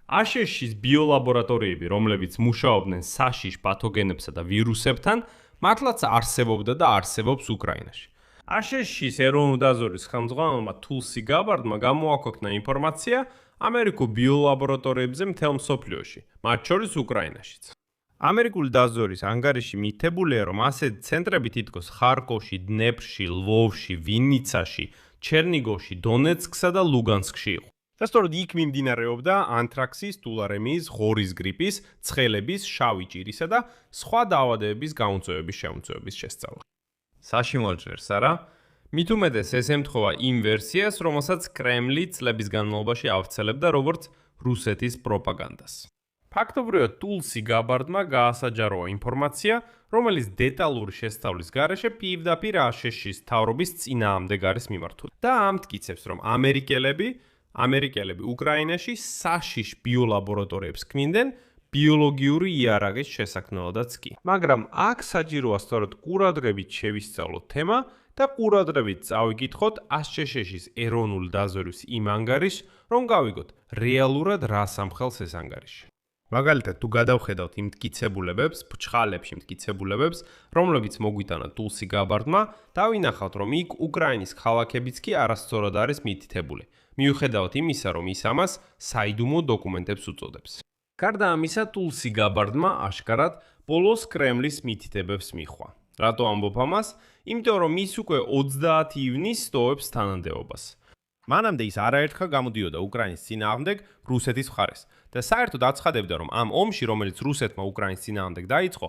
აშშ-ის ბიოლაბორატორიები, რომლებიც მუშაობდნენ საშიშ პათოგენებსა და ვირუსებთან, მართლაც არსებობდა და არსებობს უკრაინაში. აშშ-ის ეროვნულ დაზვერვის ხელმძღვანელმა თულსი გაბარდმა გამოაქვეყნა ინფორმაცია ამერიკულ ბიოლაბორატორიებზე მთელ მსოფლიოში, მათ შორის უკრაინაშიც. ამერიკული დაზვერვის ანგარიში მითებულია, რომ ასეთი ცენტრები თითქოს ხარკოვში, დნეპრში, ლვოვში, ვინიცაში, ჩერნიგოვში, დონეცკსა და ლუგანსკში იყო. და სწორედ იქ მიმდინარეობდა ანთრაქსის, ტულარემიის, ღორის გრიპის, ცხელების, შავი ჭირისა და სხვა დაავადებების გაუნწოვების შემოწმების შესწავლა. საშიმოლჯერს არა? მით უმეტეს ეს ემთხვევა იმ ვერსიას, რომელსაც კრემლი წლების განმავლობაში ავრცელებდა როგორც რუსეთის პროპაგანდას. ფაქტობრივად თულსი გაბარდმა გაასაჯაროა ინფორმაცია, რომელიც დეტალური შესწავლის გარეშე პირდაპირ აშშ-ის მთავრობის წინააღმდეგ არის მიმართული. და ამტკიცებს, რომ ამერიკელები უკრაინაში საშიშ ბიოლაბორატორიებს ქმნიდნენ ბიოლოგიური იარაღის შესაქმნელადაც კი. მაგრამ აქ საჭიროა სწორედ ყურადღებით შევისწავლოთ თემა და ყურადღებით წავიკითხოთ აშშ-ის ეროვნული დაზვერვის იმ ანგარიშს, რომ გავიგოთ რეალურად რას ამხელს ეს ანგარიში. მაგალითად, თუ გადავხედავთ იმ მტკიცებულებებს, ფჩხალებში მტკიცებულებებს, რომლებიც მოგვიტანა თულსი გაბარდმა, დავინახავთ, რომ იქ უკრაინის ქალაქებიც კი არასწორად არის მითითებული. მიუხედავად იმისა, რომ ის ამას საიდუმლო დოკუმენტებს უწოდებს. გარდა ამისა, თულსი გაბარდმა აშკარად ბოლოს კრემლის მითითებებს მიჰყვა. რატო ამბობ ამას? იმიტომ რომ ის უკვე 30 ივნისს ტოვებს თანამდებობას. მანამდე ის არაერთხელ გამოდიოდა უკრაინის წინააღმდეგ რუსეთის მხარეს და საერთოდ აცხადებდა, რომ ამ ომში, რომელიც რუსეთმა უკრაინის წინააღმდეგ დაიწყო,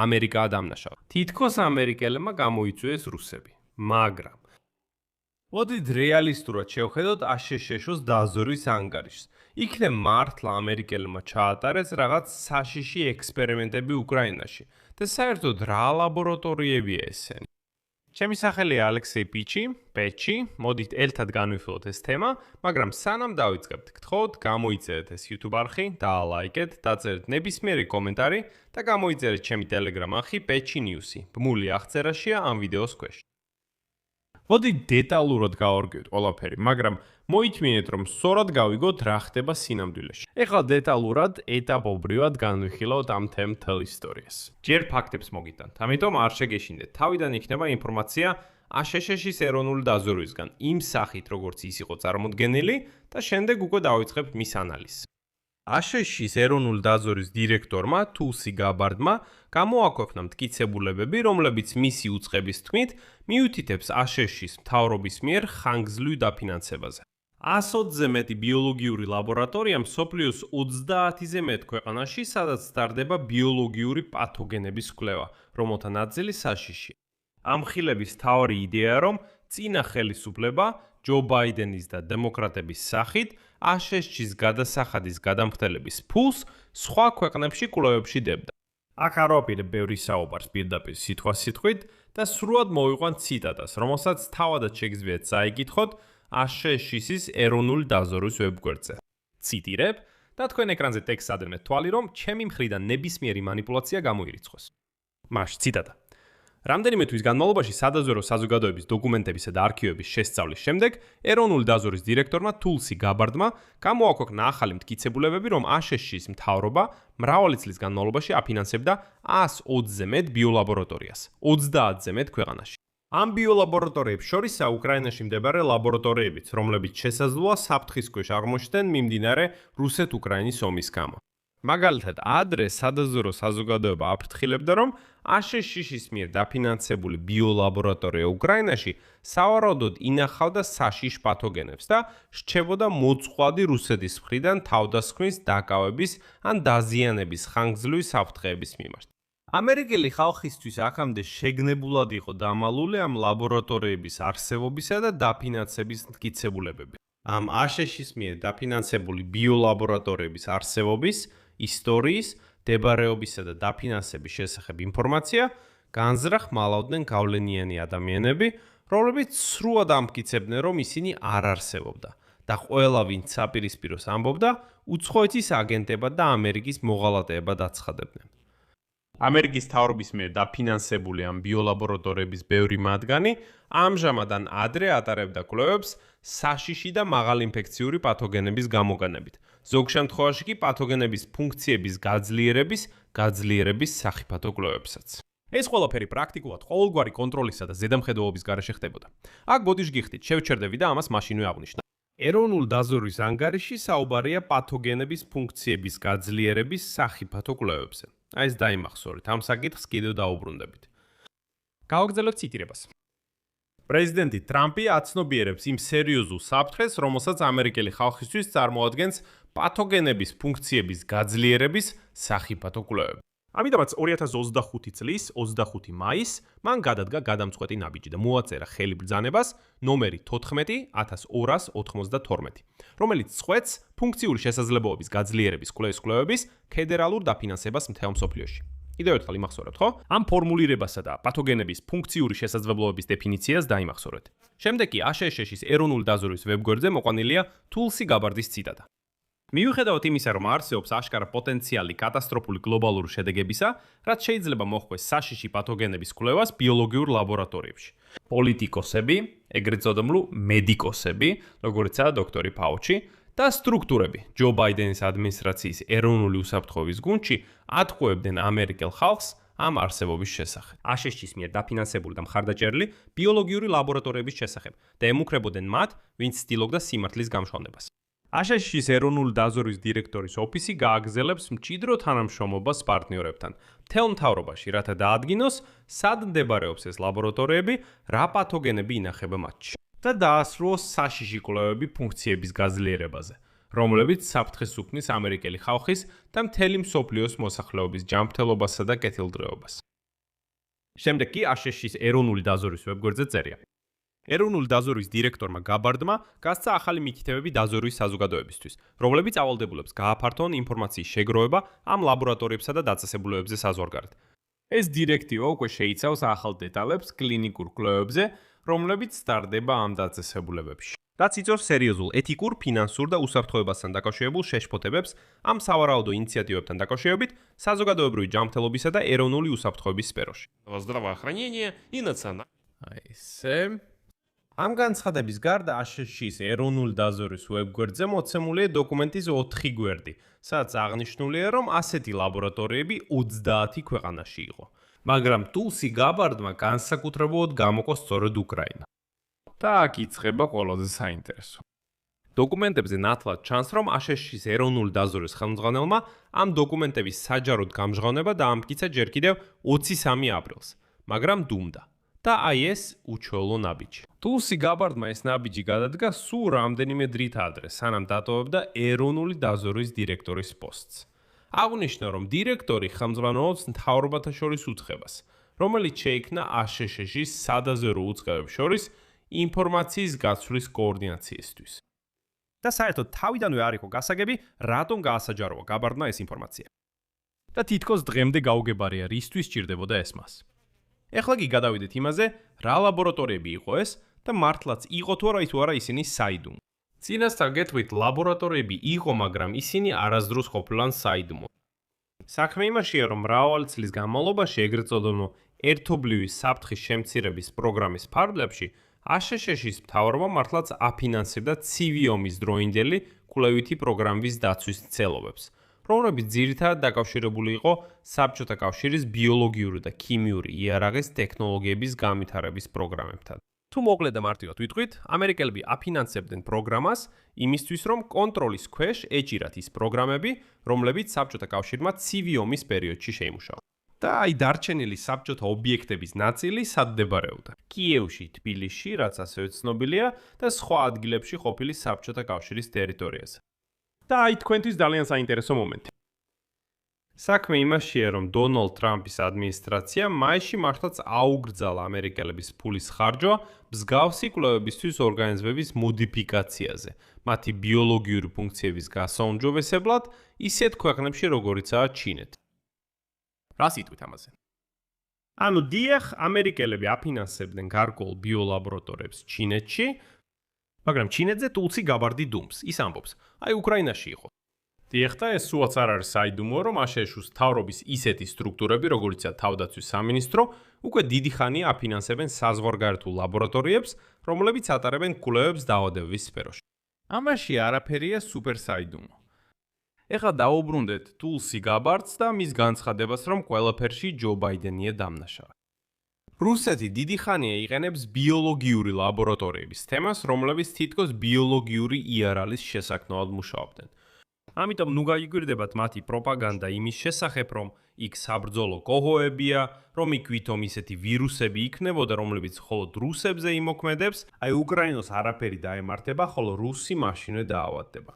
ამერიკაა დამნაშავე. თითქოს ამერიკელებმა გამოიწვიეს რუსები, მაგრამ მოდით რეალისტურად შევხედოთ აშშ-ის დაზვერვის ანგარიშს. იქნებ მართლა ამერიკელებმა ჩაატარეს რაღაც საშიში ექსპერიმენტები უკრაინაში და საერთოდ რა ლაბორატორიებია ესენი. ჩემი სახელია ალექსეი პეჩი, მოდით ერთად განვიხილოთ ეს თემა, მაგრამ სანამ დავიწყებთ, გთხოვთ გამოიწერეთ ეს YouTube არხი, დაალაიკეთ, დაწერეთ ნებისმიერი კომენტარი და გამოიწერეთ ჩემი Telegram არხი Pechi News-ი. ბმული აღწერაშია ამ ვიდეოს ქვეშ. მოდით დეტალურად გავარკვევთ ყველაფერი, მაგრამ მოითმინეთ, რომ სწორად გავიგოთ რა ხდება სინამდვილეში. ეხლა დეტალურად, ეტაპობრივად განვიხილავთ ამ მთელ ისტორიას. ჯერ ფაქტებს მოგიტანთ, ამიტომ არ შეგეშინდეთ. თავიდან იქნება ინფორმაცია აშშ-ის ეროვნული დაზვერვისგან, იმ სახით, როგორც ის იყო წარმოდგენილი და შემდეგ უკვე დავიწყებთ მის ანალიზს. აშშ-ის ეროვნული დაზვერვის დირექტორმა თულსი გაბარდმა გამოაქვეყნა მტკიცებულებები, რომლებიც მისი უწყების თქმით მიუთითებს აშშ-ის მთავრობის მიერ ხანგრძლივ დაფინანსებაზე. 120-ზე მეტი ბიოლოგიური ლაბორატორია მსოფლიოს 30-ზე მეტ ქვეყანაში, სადაც ტარდება ბიოლოგიური პათოგენების კვლევა, რომელთა ნაწილი საშიშია. ამ ხილების მთავარი იდეაა, რომ წინა ხელისუფლება ჯო ბაიდენის და დემოკრატების სახით აშშ-ის გადასახადის გადამხდელების ფულს სხვა ქვეყნებში კვლევებში დებდა. აქ არ ვაპირებ ბევრი საუბარს პირდაპირ სიტყვასიტყვით და სრულად მოვიყვანთ ციტატას, რომელსაც თავადაც შეგიძლიათ წაიკითხოთ აშშ-ის ეროვნული დაზვერვის ვებგვერდზე. ციტირებ და თქვენ ეკრანზე ტექსტს ადევნეთ თვალი, რომ ჩემი მხრიდან ნებისმიერი მანიპულაცია გამოირიცხოს. მაშ ციტატა. რამდენიმე თვის განმავლობაში სადაზვერვო საზოგადოების დოკუმენტებისა და არქივების შესწავლის შემდეგ ეროვნული დაზვერვის დირექტორმა თულსი გაბარდმა გამოაქვეყნა ახალი მტკიცებულებები, რომ აშშ-ის მთავრობა მრავალი წლის განმავლობაში აფინანსებდა 120-ზე მეტ ბიოლაბორატორიას, 30-ზე მეტ ქვეყანაში. ამ ბიოლაბორატორიებს შორისაა უკრაინაში მდებარე ლაბორატორიებიც, რომლებიც შესაძლოა საფრთხის ქვეშ აღმოჩნდნენ მიმდინარე რუსეთ-უკრაინის ომის გამო. მაგალითად, ადრე სადაზვერვო საზოგადოება აფრთხილებდა, რომ აშშ-ის მიერ დაფინანსებული ბიოლაბორატორია უკრაინაში სავარაუდოდ ინახავდა საშიშ პათოგენებს და რჩებოდა მოწყვლადი რუსეთის მხრიდან თავდასხმის, დაკავების ან დაზიანების ხანგრძლივი საფრთხეების მიმართ. ამერიკელი ხალხისთვის აქამდე შეგნებულად იყო დამალული ამ ლაბორატორიების არსებობისა და დაფინანსების მტკიცებულებები. ამ აშშ-ის მიერ დაფინანსებული ბიოლაბორატორიების არსებობის, ისტორიის, მდებარეობისა და დაფინანსების შესახებ ინფორმაცია განზრახ ხმალავდნენ გავლენიანი ადამიანები, რომლებიც სრულად ამტკიცებდნენ, რომ ისინი არ არსებობდა და ყველა ვინც საპირისპიროს ამბობდა, უცხოეთის აგენტებად და ამერიკის მოღალატეებად აცხადებდნენ. ამერიკის მთავრობის მიერ დაფინანსებული ამ ბიოლაბორატორიების ბევრი მათგანი ამჟამად ან ადრე ატარებდა კვლევებს საშიში და მაღალინფექციური პათოგენების გამოყენებით, ზოგ შემთხვევაში კი პათოგენების ფუნქციების გაძლიერების სახიფათო კვლევებსაც. ეს ყველაფერი პრაქტიკულად ყოველგვარი კონტროლისა და ზედამხედველობის გარეშე ხდებოდა. აქ ბოდიშ გიხდით, შევჩერდები და ამას მაშინვე აღვნიშნავ. ეროვნულ დაზვერვის ანგარიში საუბარია პათოგენების ფუნქციების გაძლიერების სახიფათო კვლევებზე. აი ეს დაიმახსოვრეთ, ამ საკითხს კიდევ დაუბრუნდებით. გავაგრძელოთ ციტირებას. პრეზიდენტი ტრამპი აცნობიერებს იმ სერიოზულ საფრთხეს, რომელსაც ამერიკელი ხალხისთვის წარმოადგენს პათოგენების ფუნქციების გაძლიერების სახიფათო კვლევები. ამიტომაც 2025 წლის 25 მაისს მან გადადგა გადამწყვეტი ნაბიჯი და მოაწერა ხელი ბრძანებას ნომერი 14292, რომელიც წყვეტს ფუნქციური შესაძლებლობების გაძლიერების კვლევის ფედერალურ დაფინანსებას მთელ მსოფლიოში. კიდევ ერთხელ იმახსოვრებთ, ხო? ამ ფორმულირებასა და პათოგენების ფუნქციური შესაძლებლობების დეფინიციას დაიმახსოვრეთ. შემდეგ კი ASHS-ის ეროვნული დაზვერვის ვებგვერდზე მოყვანილია თულსი გაბარდის ციტატა. მიუხედავად იმისა, რომ არსებობს აშკარა პოტენციალი კატასტროფული გლობალური შედეგებისა, რაც შეიძლება მოჰყვეს საშიში პათოგენების კვლევას ბიოლოგიურ ლაბორატორიებში. პოლიტიკოსები, ეგრეთ წოდებული მედიკოსები, როგორიცაა დოქტორი ფაუჩი და სტრუქტურები ჯო ბაიდენის ადმინისტრაციის ეროვნული უსაფრთხოების გუნდში ატყუებდნენ ამერიკელ ხალხს ამ არსებობის შესახებ. ASHS-ის მიერ დაფინანსებული და მხარდაჭერილი ბიოლოგიური ლაბორატორიების შესახებ და ემუქრებოდნენ მათ, ვინც ცდილობდა სიმართლის გამშვალებას. ASHS-ის ეროვნული დაზვერვის დირექტორის ოფისი გააგრძელებს მჭიდრო თანამშრომლობას პარტნიორებთან მთელ მთავრობაში, რათა დაადგინოს, სად მდებარეობს ეს ლაბორატორიები, რა პათოგენები ინახება მათში და დაასრულოს საშიში კვლევები ფუნქციების გაძლიერებაზე, რომლებიც საფრთხეს უქმნის ამერიკელი ხალხის და მთელი მსოფლიოს მოსახლეობის ჯანმრთელობასა და კეთილდღეობას. შემდეგ კი ASHS-ის ეროვნული დაზვერვის ვებგვერდზე წერია. ეროვნული დაზვერვის დირექტორმა გაბარდმა გასცა ახალი მითითებები დაზვერვის საზოგადოებისთვის, რომლებიც ავალდებულებს გააფართონ ინფორმაციის შეგროვება ამ ლაბორატორიებსა და დაწესებულებებზე საზღვარგარეთ. ეს დირექტივა უკვე შეიცავს ახალ დეტალებს კლინიკურ კვლევებზე, რომლებიც სტარდება ამ დაწესებულებებში. რაც იწვევს სერიოზულ ეთიკურ, ფინანსურ და უსაფრთხოებასთან დაკავშირებულ შეშფოთებებს ამ სავარაუდო ინიციატივებთან დაკავშირებით საზოგადოებრივი ჯანმრთელობისა და ეროვნული უსაფრთხოების სფეროში. ამ განცხადების გარდა ASHS-ის ეროვნული დაზვერვის ვებგვერდზე მოცემულია დოკუმენტის 4 გვერდი, სადაც აღნიშნულია, რომ ასეთი ლაბორატორიები 30 ქვეყანაში იყო. მაგრამ თულსი გაბარდმა განსაკუთრებულად გამოყო სწორედ უკრაინა. და აქ იწყება ყველაზე საინტერესო. დოკუმენტებზე ნათლად ჩანს, რომ ASHS-ის ეროვნული დაზვერვის ხელმძღვანელმა ამ დოკუმენტების საჯაროდ გამჟღავნება დაამტკიცა ჯერ კიდევ 23 აპრილს, მაგრამ დუმდა. და აი ეს უჩვეულო ნაბიჯი. თულსი გაბარდმა ეს ნაბიჯი გადადგა სულ რამდენიმე დრით ადრე, სანამ დატოვებდა ეროვნული დაზვერვის დირექტორის პოსტს. აღნიშნა, რომ დირექტორი ხელმძღვანელობს მთავრობათა შორის უწყებას, რომელიც შეიქმნა ASHS-ის სადაზვერო უწყებებს შორის ინფორმაციის გაცვლის კოორდინაციისთვის. და საერთოდ თავიდანვე არ იყო გასაგები, რატომ გაასაჯაროა გაბარდმა ეს ინფორმაცია. და თითქოს დღემდე გაუგებარია, რისთვის სჭირდებოდა ეს მას. ეხლა კი გადავიდეთ იმაზე, რა ლაბორატორიები იყო ეს და მართლაც იყო თუ არა ისინი საიდუმლო. წინასწარ გეტყვით, ლაბორატორიები იყო, მაგრამ ისინი არასდროს ყოფილან საიდუმლო. საქმე იმაშია, რომ მრავალი წლის განმავლობაში ეგრეთ წოდებული ერთობლივი საფრთხის შემცირების პროგრამის ფარგლებში ASHS-ის მთავრობა მართლაც აფინანსებდა ცივი ომის დროინდელი კვლევითი პროგრამების დაცვის ცელობებს, რომლებიც ძირითადად დაკავშირებული იყო საბჭოთა კავშირის ბიოლოგიური და ქიმიური იარაღის ტექნოლოგიების განვითარების პროგრამებთან. თუ მოკლედ და მარტივად ვიტყვით, ამერიკელები აფინანსებდნენ პროგრამას იმისთვის, რომ კონტროლის ქვეშ ეჭირათ ის პროგრამები, რომლებიც საბჭოთა კავშირმა ცივი ომის პერიოდში შეიმუშავა. და აი დარჩენილი საბჭოთა ობიექტების ნაწილი სად მდებარეობდა? კიევში, თბილისში, რაც ასევე ცნობილია, და სხვა ადგილებში ყოფილი საბჭოთა კავშირის ტერიტორიაზე. და აი თქვენთვის ძალიან საინტერესო მომენტი. საქმე იმაშია, რომ დონალდ ტრამპის ადმინისტრაცია მაისში მართლაც აუგრძალა ამერიკელების ფულის ხარჯვა მსგავსი კვლევებისთვის ორგანიზმების მოდიფიკაციაზე, მათი ბიოლოგიური ფუნქციების გასაუმჯობესებლად, ისეთ ქვეყნებში, როგორიცაა ჩინეთი. რა სიტყვით ამაზე? ანუ დიახ, ამერიკელები აფინანსებდნენ გარკვეულ ბიოლაბორატორიებს ჩინეთში, მაგრამ ჩინეთზე თულსი გაბარდი დუმს. ის ამბობს, აი უკრაინაში იყო. დიახ, და ეს სულაც არ არის საიდუმლო, რომ ASHS-ის მთავრობის ისეთი სტრუქტურები, როგორიცაა თავდაცვის სამინისტრო, უკვე დიდი ხანია აფინანსებენ საზღვარგარეთულ ლაბორატორიებს, რომლებიც ატარებენ კვლევებს დაავადებების სფეროში. ამაში არაფერია სუპერსაიდუმლო. ეხლა დაუბრუნდეთ ტულსი გაბარდს და მის განცხადებას, რომ ყველაფერში ჯო ბაიდენია დამნაშავე. რუსეთი დიდი ხანია იყენებს ბიოლოგიური ლაბორატორიების თემას, რომლებიც თითქოს ბიოლოგიური იარაღის შესაქმნელად მუშაობდნენ. ამიტომ ნუ გაიგვირდებათ მათი პროპაგანდა იმის შესახებ, რომ იქ საბრძოლო კოჰოებია, რომ იქ ვითომ ისეთი ვირუსები იქნებოდა, რომლებიც მხოლოდ რუსებზე იმოქმედებს, აი უკრაინას არაფერი დაემართება, ხოლო რუსი მაშინვე დაავადდება.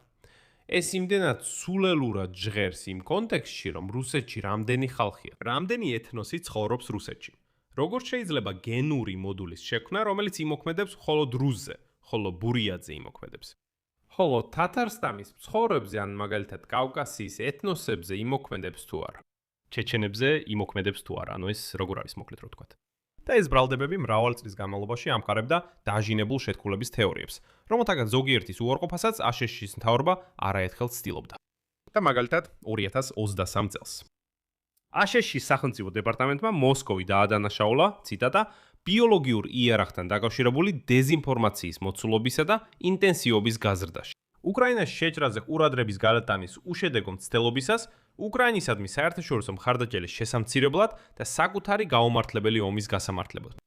ეს იმდენად სულელურად ჟღერს იმ კონტექსტში, რომ რუსეთში რამდენი ხალხია, რამდენი ეთნოსი ცხოვრობს რუსეთში. Როგორც შეიძლება გენური მოდულის შექმნა, რომელიც იმოქმედებს მხოლოდ რუსზე, ხოლო ბურიაძე იმოქმედებს. ხოლო თათარსტანის მცხოვრებზე ან მაგალითად კავკასიის ეთნოსებზე იმოქმედებს თუ არა. ჩეჩენებზე იმოქმედებს თუ არა, ანუ ეს როგორ არის მოკლედ რო ვთქვათ. და ეს ბრალდებები მრავალი წლის განმავლობაში ამყარებდა დაჟინებულ შეთქმულების თეორიებს, რომელთაგან ზოგიერთის უარყოფასაც აშშ-ის მთავრობა არაერთხელ ცდილობდა. და მაგალითად 2023 წელს. აშშ-ის სახელმწიფო დეპარტამენტმა მოსკოვი დაადანაშაულა, ციტატა, ბიოლოგიურ იარაღთან დაკავშირებული დეზინფორმაციის მოცულობისა და ინტენსივობის გაზრდაში. უკრაინას შეჭრაზე ყურადღების გადატანის უშედეგო მცდელობისას უკრაინისადმი საერთაშორისო მხარდაჭერის შესამცირებლად და საკუთარი გაუმართლებელი ომის გასამართლებლად.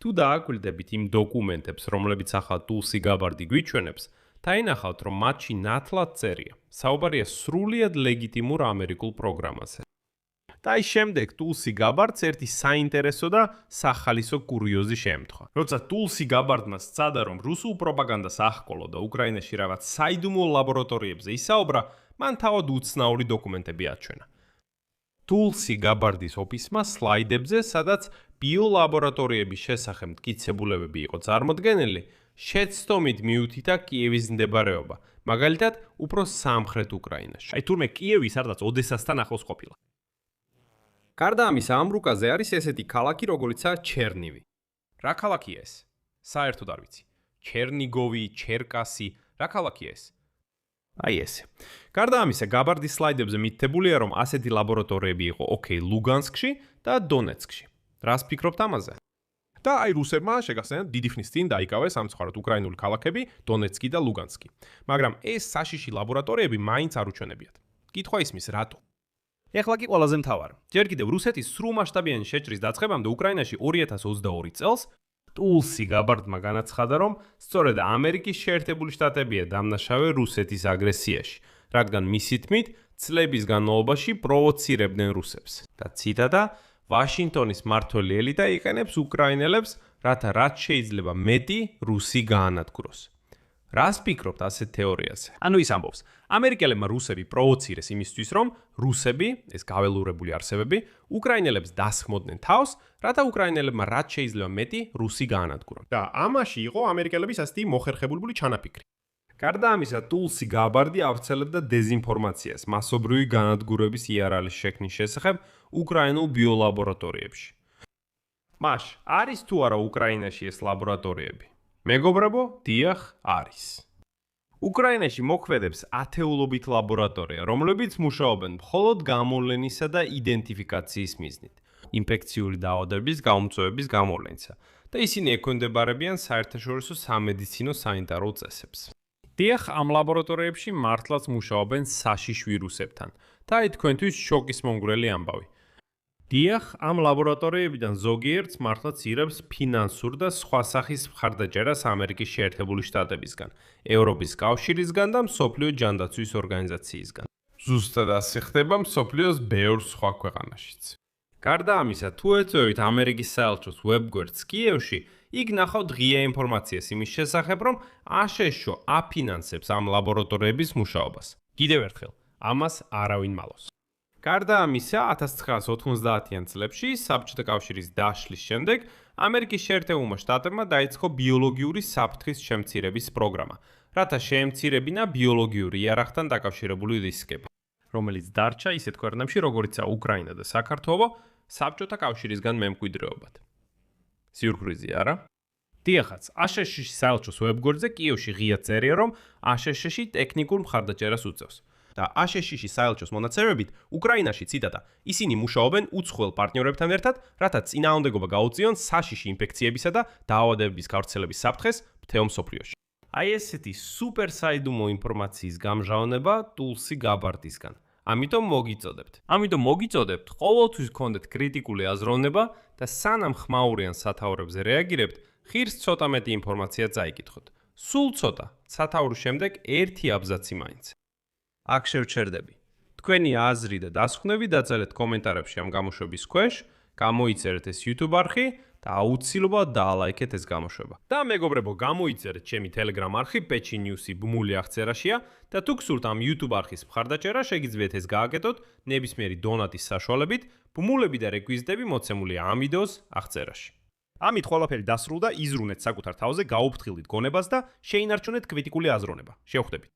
თუ დააკვირდებით იმ დოკუმენტებს, რომლებიც ახლა ტულსი გაბარდი გვიჩვენებს, დაინახავთ, რომ მათში ნათლად წერია. საუბარია სრულიად ლეგიტიმურ ამერიკულ პროგრამაზე. და აი შემდეგ ტულსი გაბარდს ერთი საინტერესო და სახალისო კურიოზი შეემთხვა. როცა ტულსი გაბარდმა სცადა, რომ რუსულ პროპაგანდას აღკოლო და უკრაინაში რაღაც საიდუმლო ლაბორატორიებზე ისაუბრა, მან თავად უცნაური დოკუმენტები აჩვენა. ტულსი გაბარდის ოფისმა სლაიდებზე, სადაც ბიოლაბორატორიების შესახებ მტკიცებულებები იყო წარმოდგენილი, შეცდომით მიუთითა კიევის მდებარეობა, მაგალითად, უფრო სამხრეთ უკრაინაში. აი თურმე კიევი სადაც ოდესასთან ახლოს ყოფილა. გარდა ამისა, ამ რუკაზე არის ესეთი ქალაქი, როგორიცაა ჩერნივი. რა ქალაქია ეს? საერთოდ არ ვიცი. ჩერნიგოვი, ჩერკასი, რა ქალაქია ეს? აი ესე. გარდა ამისა, გაბარდის სლაიდებზე მითითებულია, რომ ასეთი ლაბორატორიები იყო ლუგანსკში და დონეცკში. რას ფიქრობთ ამაზე? და აი რუსებმა შეგახსენათ დიდი ხნის წინ დაიკავეს სამწუხაროდ უკრაინული ქალაქები დონეცკი და ლუგანსკი. მაგრამ ეს საშიში ლაბორატორიები მაინც არ უჩვენებიათ. კითხვა ისმის, რატო? ეხლა კი ყველაზე მთავარი. ჯერ კიდევ რუსეთის სრულმასშტაბიანი შეჭრის დაწყებამდე უკრაინაში 2022 წელს ტულსი გაბარდმა განაცხადა, რომ სწორედ ამერიკის შეერთებული შტატებია დამნაშავე რუსეთის აგრესიაში, რადგან მისი თქმით, წლების განმავლობაში პროვოცირებდნენ რუსებს. და ციტატა, ვაშინგტონის მმართველი ელიტა იყენებს უკრაინელებს, რათა რაც შეიძლება მეტი რუსი გაანადგუროს. რას ფიქრობთ ასეთ თეორიაზე? ანუ ის ამბობს, ამერიკელებმა რუსები პროვოცირეს იმისთვის, რომ რუსები, ეს გაველურებული არსებები, უკრაინელებს დასხმოდნენ თავს, რათა უკრაინელებმა რაც შეიძლება მეტი რუსი გაანადგურონ. და ამაში იყო ამერიკელების ასეთი მოხერხებული ჩანაფიქრი. გარდა ამისა, ტულსი გაბარდი ავრცელებდა დეზინფორმაციას მასობრივი განადგურების იარაღის შექმნის შესახებ უკრაინულ ბიოლაბორატორიებში. მაშ, არის თუ არა უკრაინაში ეს ლაბორატორიები? მეგობრებო, დიახ, არის. უკრაინაში მოქმედებს ათეულობით ლაბორატორია, რომლებიც მუშაობენ მხოლოდ გამოვლენისა და იდენტიფიკაციის მიზნით, ინფექციური დაავადებების გამომწვევების გამოვლენისა და ისინი ექვემდებარებიან საერთაშორისო სამედიცინო სანიტარო წესებს. დიახ, ამ ლაბორატორიებში მართლაც მუშაობენ საშიშ ვირუსებთან და აი თქვენთვის შოკის მომგვრელი ამბავი. დიახ, ამ ლაბორატორიებიდან ზოგიერთს მართლაც იღებს ფინანსურ და სხვა სახის მხარდაჭერას ამერიკის შეერთებული შტატებისგან, ევროპის კავშირისგან და მსოფლიო ჯანდაცვის ორგანიზაციისგან. ზუსტად ასე ხდება მსოფლიოს ბევრ სხვა ქვეყანაშიც. გარდა ამისა, თუ ეწვევით ამერიკის საელჩოს ვებგვერდს კიევში, იქ ნახავთ ღია ინფორმაციას იმის შესახებ, რომ აშშ აფინანსებს ამ ლაბორატორიების მუშაობას. კიდევ ერთხელ, ამას არავინ მალოს. გარდა ამისა, 1990-იან წლებში საბჭოთა კავშირის დაშლის შემდეგ ამერიკის შეერთებულმა შტატებმა დაიწყო ბიოლოგიური საფრთხის შემცირების პროგრამა, რათა შეემცირებინა ბიოლოგიური იარაღთან დაკავშირებული რისკები, რომელიც დარჩა ისეთ ქვეყნებში, როგორიცაა უკრაინა და საქართველო, საბჭოთა კავშირისგან მემკვიდრეობად. სიურპრიზი არა? დიახაც, აშშ-ის საელჩოს ვებგვერდზე კიევში ღია წერია, რომ აშშ-ში ტექნიკურ მხარდაჭერას უწევს. და აშშ-ში საელჩოს მონაცემებით, უკრაინაში ციტატა, ისინი მუშაობენ უცხოელ პარტნიორებთან ერთად, რათა წინააღმდეგობა გაუწიონ საშიში ინფექციებისა და დაავადებების გავრცელების საფრთხეს მთელ მსოფლიოში. აი ესეთი სუპერ საიდუმლო ინფორმაციის გამჟღავნება ტულსი გაბარდისგან. ამიტომ მოგიწოდებთ, ყოველთვის გქონდეთ კრიტიკული აზროვნება და სანამ ხმაურიან სათაურებზე რეაგირებთ, ღირს ცოტა მეტი ინფორმაცია წაიკითხოთ. სულ ცოტა, სათაურის შემდეგ ერთი აბზაცი მაინც. აქ შევჩერდები. თქვენი აზრი და დასკვნები დაწერეთ კომენტარებში ამ გამოშვების ქვეშ, გამოიწერეთ ეს YouTube არხი და აუცილებლად დაალაიქეთ ეს გამოშვება. და მეგობრებო, გამოიწერეთ ჩემი Telegram არხი Pechi News-ი ბმული აღწერაშია და თუ გსურთ ამ YouTube არხის მხარდაჭერა, შეგიძლიათ ეს გააკეთოთ ნებისმიერი დონატის საშუალებით. ბმულები და რეკვიზიტები მოცემულია ამ ვიდეოს აღწერაში. ამით ყველაფერი დასრულდა, იზრუნეთ საკუთარ თავზე, გაუფრთხილდით გონებას და შეინარჩუნეთ კრიტიკული აზროვნება. შევხვდებით.